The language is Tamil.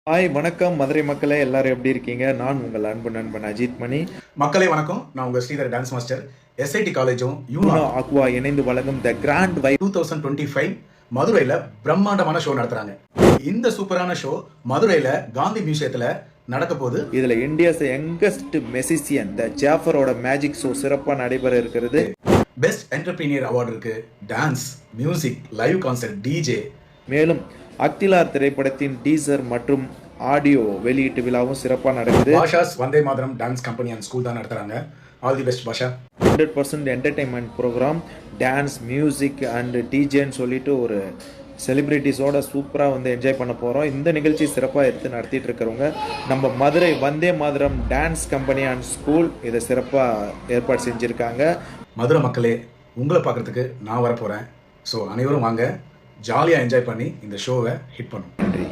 ஹாய் வணக்கம் மதுரை மக்களே, எல்லாரும் எப்படி இருக்கீங்க? நான் உங்கள் அன்பு நண்பன் அஜித் மணி. மக்களே வணக்கம். நான் உங்கள் ஸ்ரீதர் டான்ஸ் மாஸ்டர். எஸ்ஐடி காலேஜும் யூனோ அக்வா இணைந்து வழங்கும் த கிராண்ட் வைப் 2025 மதுரையில் பிரம்மாண்டமான ஷோ நடத்துறாங்க. இந்த சூப்பரான ஷோ மதுரையில் காந்தி மியூசியத்தில் நடக்க போகுது. இதில் இந்தியாஸ் யங்கஸ்ட் மெசிசியன் த ஜாஃபரோட மேஜிக் ஷோ சிறப்பாக நடைபெற இருக்கிறது. பெஸ்ட் என்டர்பிரீனியர் அவார்டு இருக்கு, dance, music, live concert, DJ. மேலும் அக்திலார் திரைப்படத்தின் டீசர் மற்றும் ஆடியோ வெளியீட்டு விழாவும் சிறப்பாக நடக்குது. Basha's Vande Mataram dance company and school தான் நடத்துறாங்க. All the best Basha. 100% entertainment programme, dance, music and டிஜேன்னு சொல்லிட்டு ஒரு செலிப்ரிட்டிஸோட சூப்பராக வந்து என்ஜாய் பண்ண போகிறோம். இந்த நிகழ்ச்சி சிறப்பாக எடுத்து நடத்திட்டு இருக்கிறவங்க நம்ம Madurai Vande Mataram dance company and school இதை சிறப்பாக ஏற்பாடு செஞ்சுருக்காங்க. மதுரை மக்களே, உங்களை பார்க்குறதுக்கு நான் வரப்போகிறேன். ஸோ அனைவரும் வாங்க, ஜாலியாக என்ஜாய் பண்ணி இந்த ஷோவை ஹிட் பண்ணும். நன்றி.